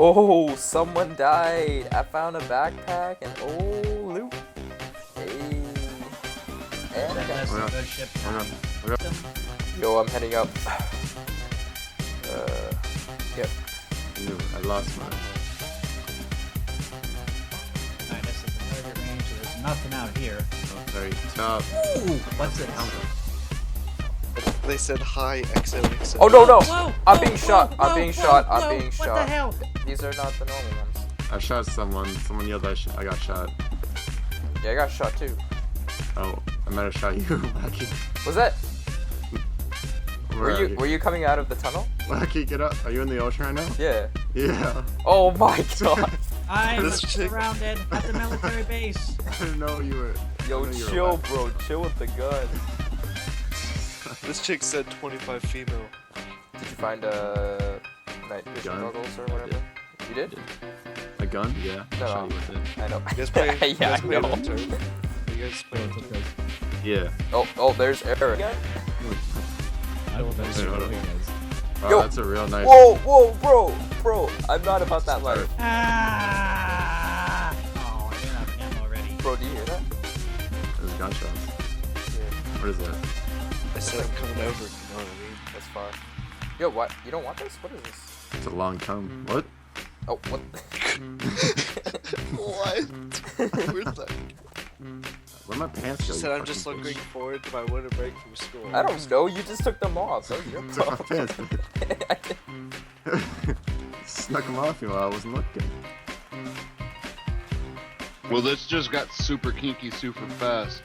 Oh, someone died. I found a backpack and oh, loot. Hey. And I got some good ship. Yo, I'm heading up. Yep. Ew, I lost mine. Alright, this is the target range, so there's nothing out here. Oh, very tough. Ooh, what's this? They said hi, XOXO. Oh no no! Whoa, I'm whoa, being shot. whoa, I'm being whoa, shot. whoa, I'm being what shot. What the hell? These are not the normal ones. I shot someone. Someone yelled I got shot. Yeah, I got shot too. Oh, I might have shot you, Wacky. Was that? Where Were you coming out of the tunnel? Wacky, get up. Are you in the ocean right now? Yeah. Yeah. Oh my god. I'm surrounded at the military base. I didn't know you were. Yo, chill, bro. Chill with the gun. This chick said 25 female. Did you find a night vision Gun? goggles or whatever? You did? A gun? Yeah. No, I shot you with it. I know. You guys play? Yeah, you guys I play know. UNTURNED? You guys play UNTURNED? Yeah. Oh, there's Eric. I don't know. Oh, Yo. that's a real nice. Whoa, bro. I'm not about that life. Ah! Oh, I ran out of ammo already. Bro, do you hear that? There's gunshots. Yeah, What is that? I said I'm coming over, you know what I mean? that's far. Yo, what? You don't want this? What is this? It's a long come. What? Oh, what? What? Where's that? Where'd my pants She go? said you I'm just fucking looking forward to my winter break from school. I don't know. You just took them off. That was your bitch? Took my problem. pants. Snuck them off you while I wasn't looking. Well, this just got super kinky super fast.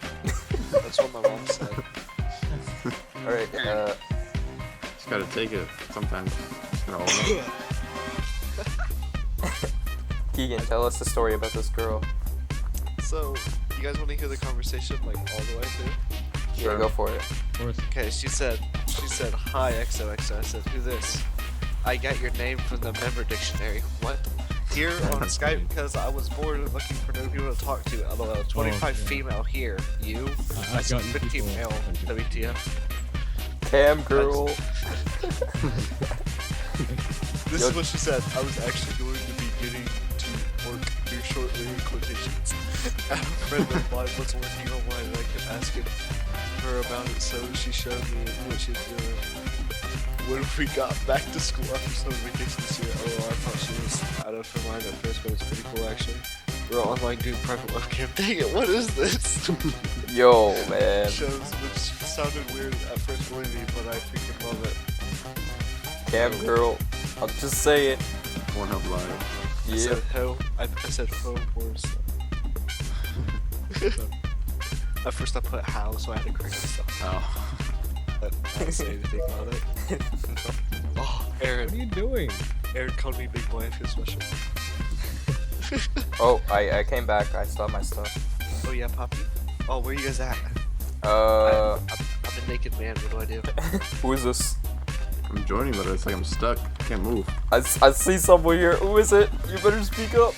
That's what my mom said. Alright, Just gotta take it sometimes. Just gotta hold on. Keegan, tell us the story about this girl. So, you guys want to hear the conversation like all the way through? Yeah, go for it. Okay, she said, hi XOXO. I said, who this? I got your name from the member dictionary. What? Here on Skype because I was bored and looking for no people to talk to. LOL. 25 female here. You? I said 15 male. WTF. Cam girl. This is what she said. I was actually going to be getting to work here shortly in quotations. A friend of mine was working online and I kept asking her about it, so she showed me what she's doing. When we got back to school after summer vacation this year, I thought she was out of her mind at first, but it's pretty cool actually. We're online doing private webcam. Dang it, what is this? Yo, man. Shows, which sounded weird at first believe me, but I freaking love it. Cam girl. I'm just saying. Pornhub Live. I Yeah. said ho. I said ho for stuff. At first I put how, so I had to correct myself. Oh. I didn't say anything about it. Oh, Aaron. What are you doing? Aaron called me big boy. I feel special. Oh, I came back. I still have my stuff. Oh yeah, Poppy. Oh, where you guys at? Uh, I'm a naked man. What do I do? who is this? I'm joining, but it's like I'm stuck. I can't move. I see someone here. Who is it? You better speak up.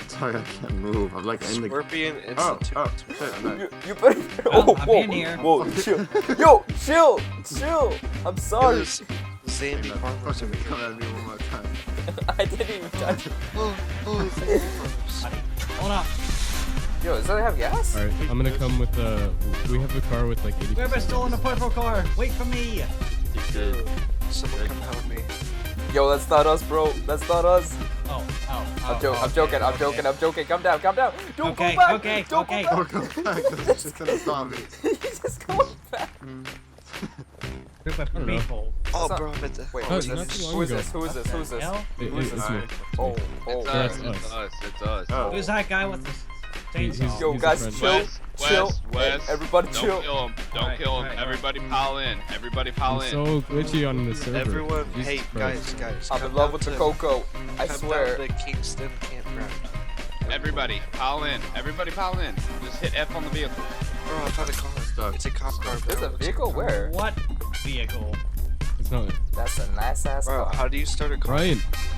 Sorry, I can't move. I'm like in the. Scorpion Oh, Institute. oh, shit, I'm not- You better. Well, Oh, I'm whoa, in here. whoa, chill. Yo, chill. I'm sorry. There's Zandy Farmers over Come here. at me one more time. I didn't even touch it. Oh, Zandy Farmers. Hold up. Yo, does that have gas? Alright, I'm gonna come with we have a car with like 80%. Whoever's still in the purple car, wait for me. Yo, someone come help me. Yo, that's not us, bro. That's not us. Oh. I'm joking. I'm joking. Calm down. Don't go Okay, back. okay, Don't okay. go Oh, back. come back. That's just gonna stop me. He's just going back. Group of don't know. people. Oh, That's bro, I'm at the. Wait, Oh, who is not this? too long Who is ago. this? Who is this? Who is this? Hell? Who is this? It's me. Oh, It's that's us. us. It's us. Oh. Who's that guy with the chainsaw? Yo, He's a guys, friend. chill. Chill. Wes, Everybody don't chill. kill him. Don't Alright, kill him. alright, Everybody pile in. Everybody pile I'm in. so glitchy on the server. Everyone, Jesus hey, Christ. guys. I'm come in love down with the to- cocoa. I come swear. down to Kingston Campground. Everybody pile in. Everybody pile in. Just hit F on the vehicle. Bro, I found a car. Stuck. It's a cop car. There's bro. a vehicle where? What vehicle? It's not. That's a nice ass Bro, car. how do you start a car?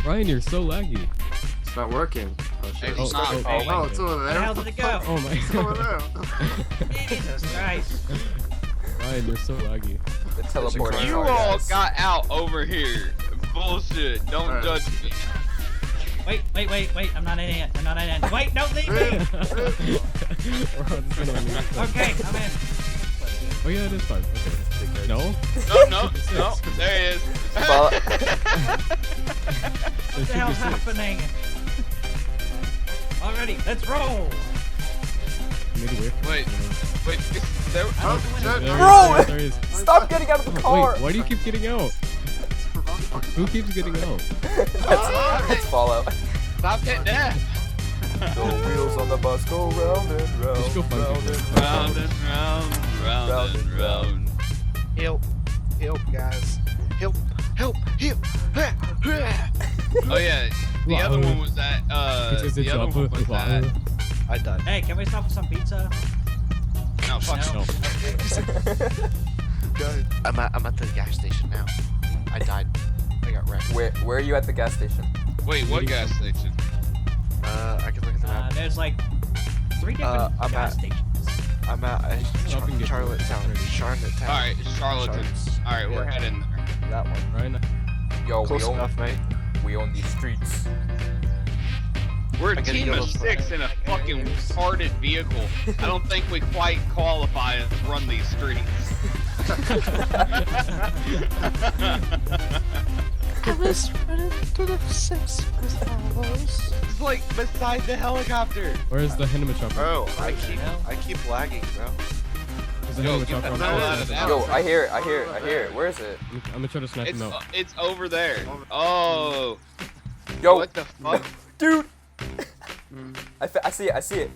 Ryan, you're so laggy. It's not working. Oh shit. It's not. oh, Oh, it's over Where there. the hell did it go? Oh my It's over god. there. Jesus Christ. Ryan, you're so laggy. The teleporting You car, all guys. got out over here. Bullshit. Don't Alright. judge me. Wait. I'm not in it. Wait, don't leave me. Okay, I'm in. Oh yeah, it is 5. Okay. No? No. There he is. Well, There What the should be hell's 6. happening? Already, let's roll. You need to wait. Wait. There. Oh, shit. Bro! There he is. stop getting out of the car. Wait, why do you keep getting out? Who keeps getting out? That's Fallout. Stop hitting that. The wheels on the bus go round and round. Just go find people. Round and round. Help, guys. Help. Oh yeah. The other one was that. The other one was that. I died. Hey, can we stop for some pizza? No, fuck No. no. Guys, I'm at the gas station now. I died. I got wrecked. Where are you at the gas station? Wait, what gas station? I can look at the map. There's like 3 different I'm gas at- stations. I'm at Stop and get Charlottetown. Charlottetown. All right, Charlatans. All right, we're Yeah. heading there. That one. Ryan, Yo, Close enough, mate. we own these streets. We're a I gotta team get of those 6 in a fucking retarded vehicle. I don't think we quite qualify to run these streets. I was running to the 6 It's like beside the helicopter. where's the Hinema chopper? Bro, I hell? keep lagging, bro. There's a Yo, Hinema get chopper the on hell the out of that. Yo, I hear it. Where is it? I'm gonna try to snipe him out. It's over there. Oh, Yo, what the fuck? dude. I see it.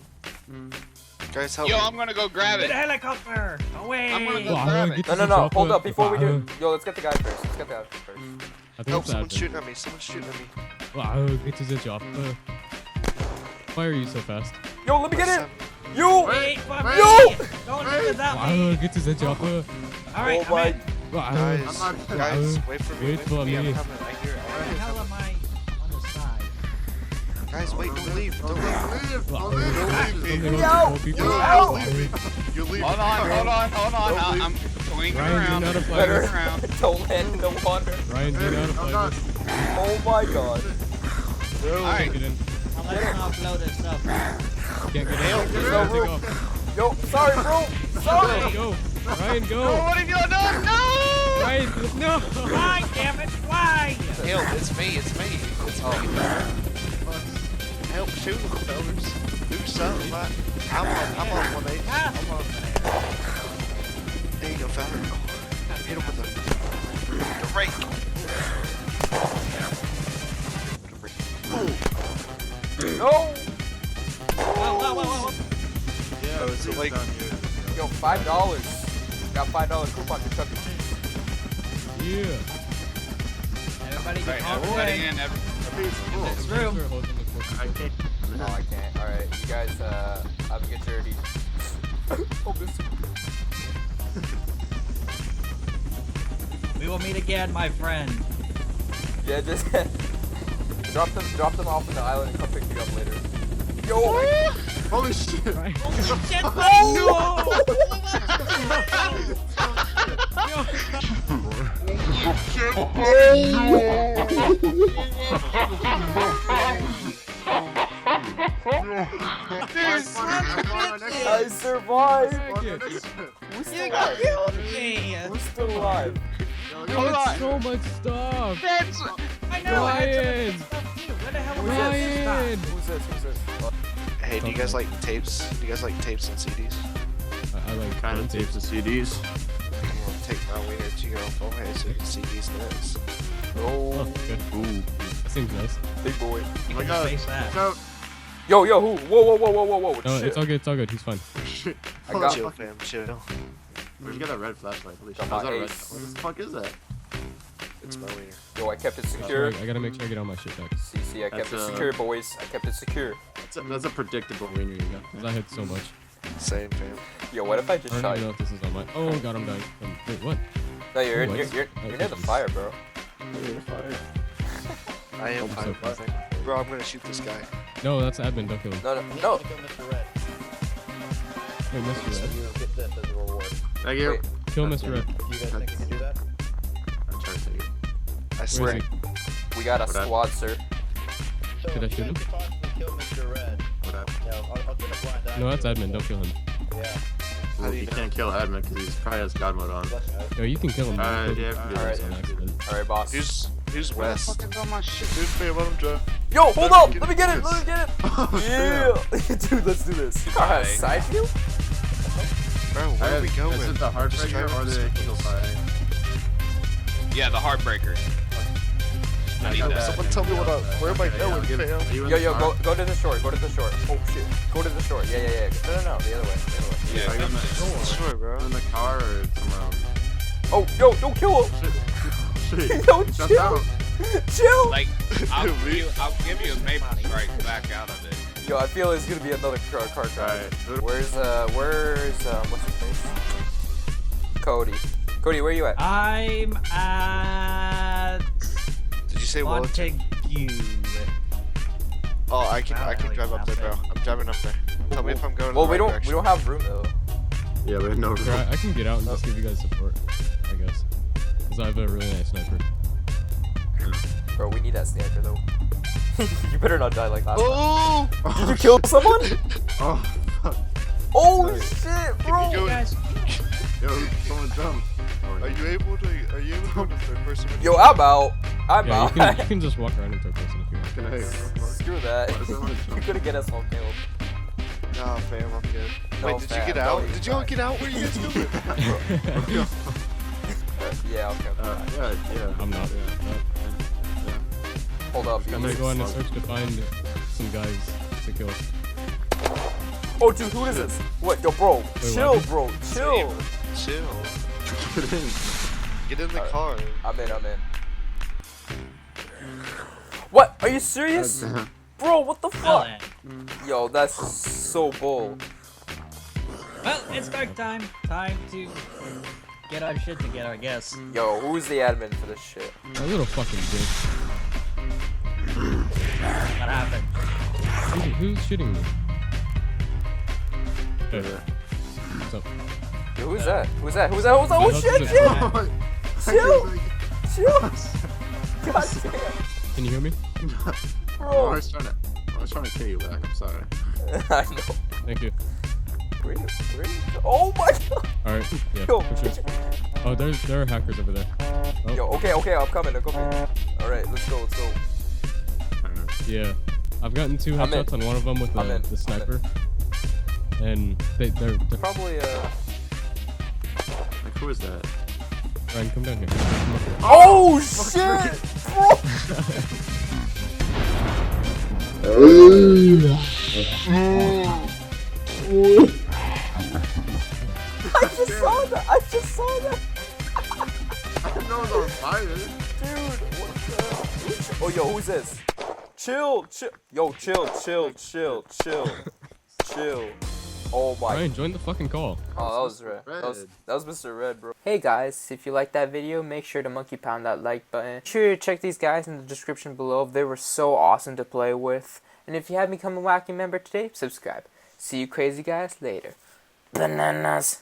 Guys, help Yo, me. I'm gonna go grab Get it. a helicopter! Away! I'm gonna go Wow, grab get it. to No, the chopper. hold up. Before we do, Wow. yo, let's get the guy first. I think Help, it's someone's admin. shooting at me. Someone's shooting at me. Wow, get to the chopper. Why are you so fast? Yo, let me get in. You. Wait for me! Yo! Don't do that Wow, me! get to the chopper. Alright, Oh I'm my. in. Wow. Guys, wait for me. Wait for I'm me. coming. I hear it. Where the hell am I on the side? Guys, wait, don't leave. Don't leave. Wow. Yo! You leave. Hold on. I'm swinging Ryan, around. do not apply Better this. don't land in the water. Ryan, do not apply this. Oh my god. Alright. Get in. Now let's not blow this up. Can't get in. no Take room. off. Yo, sorry, bro. Sorry. Go. Ryan, go. What have you done? No! Ryan, no. Fly, damn it, fly! Help, it's me. It's me. Help, shoot them, fellas. Do something, man. I'm on 180. Ah. There you go, fella. Hit him with the rake. No. Whoa. Yeah, it's like, Yo, $5. Got $5 coupon to Chuck E. Cheese. Yeah. Everybody get Alright, on the everybody way. in. This room. I can't. No, I can't. All right, you guys, have a good journey. Oh, this. We will meet again, my friend. Yeah, just drop them off in the island and come pick me up later. Yo. Holy shit! Shit, I survived. We're still alive. me! We're still alive. Hold on. So much stuff. That's I know, I had Ryan. some stuff too. Where the hell was Ryan. Who's this? hey, do you guys like tapes? Do you guys like tapes and CDs? I like Kind of tapes the CDs. I'm gonna take my wiener to your forehead so you can see these nuts. Oh, Oh, good. Ooh. That seems nice. big boy. You Oh my can god. face that. Watch out. Yo, who? Whoa. No, Shit. it's all good. It's all good. He's fine. Shit. I got. Chill, fam, chill. Where'd you get that red flashlight? Holy shit. Got How's my that red? ace. What the fuck is that? It's my wiener. Yo, I kept it Sorry, secure. I gotta make sure I get all my shit back. CC, I kept That's, it secure, boys. I kept it secure. That's a predictable wiener you got. 'Cause I hit so much. Same, fam. Yo, what if I just I don't shot even know you? if this is on my. Oh god, I'm dying. Wait, what? No, you're Oh, near it's- the fire, bro. I am I'm so fine. fast. Bro, I'm gonna shoot this guy. No, that's admin. Don't kill him. No. Wait, Mr. Red. Thank you. Wait. Kill Mr. Red. I'm trying to take it. I Where swear. is he? We got a What up? squad, sir. Did I shoot him? No, that's admin. Don't kill him. Well, you can't kill admin because he's probably has god mode on. No, you can kill him. Yeah. Alright, boss. Here's West. Fucking on my shit. Dude, man, let him drive. Yo, hold up! Let me get it! Let me get it! Yeah! Dude, let's do this. Car has side view? Bro, where are we going? Is it the heartbreaker or the eagle fire? Yeah, the heartbreaker. I need that. Someone tell me where am I going, fam? Yo, go to the shore. Go to the shore. Oh shit. Go to the shore. Yeah. No, the other way. Yeah, Are you in the Sure, bro. in the car or somewhere else? Oh, yo, don't kill him! Shit. Yo, Jump chill! out. Chill! Like, I'll give you a maple strike back out of it. Yo, I feel it's gonna be another car crash. Alright. Where's what's his face? Cody, where you at? I'm at Did you say Wellington? Montague. Oh, I can drive up there, bro. I'm driving up there. Tell me if I'm going. Well, in the right we don't have room though. Yeah, we have no room. I can get out and just give you guys support, I guess. Because I have a really nice sniper. Bro, we need that sniper though. You better not die like last time. Oh! Did you kill someone? Oh, fuck. Oh Nice. shit, bro! Go in. Yo, someone jump. Are you able to go to third person? Yo, I'm out. I'm Yeah, out. you can just walk around in third person if you want. Can I? Screw that. Why is everyone You jumping? couldn't get us all killed. Nah, fam, I'm good. No, Wait, did fam, you get no, out? he's Did y'all fine. get out? Where are you guys going? Yeah, okay. Yeah. I'm not. Hold up. I'm gonna go on a search to find some guys to kill. Oh, dude, who is this? What? Yo, bro. Chill, what? bro. Chill. Chill. Get in. Get in the car. I'm in. What? Are you serious? Bro, what the Well, fuck? Yo, that's so bull. well, it's dark time. Time to get our shit together, I guess. Yo, who's the admin for this shit? A little fucking bitch. What happened? Who's shooting me? Hey, what's up? Yo, who's that? Who's that? Oh That's shit, it. chill! Chill! God damn, Can you hear me? I bro. was trying to kill you back. I'm sorry. I know. Thank you. Where you? Oh my god! Alright, yeah, Yo. for sure. Oh, there are hackers over there. Oh, Yo, okay, I'm coming. Alright, let's go. yeah. I've gotten 2 I'm in. headshots on one of them with I'm in. the sniper. And they're Probably, Like, who is that? Ryan, come down here. Come up here. Oh shit! Bro! I just saw that! I didn't know it was on fire. Dude, what the? Oh, yo, who's this? Chill. Yo, chill. Oh my. Ryan, join the fucking call. Oh, that was Red. That was Mr. Red, bro. Hey guys, if you liked that video, make sure to monkey pound that like button. Make sure to check these guys in the description below. They were so awesome to play with. And if you haven't become a Wacky member today, subscribe. See you crazy guys later. Bananas.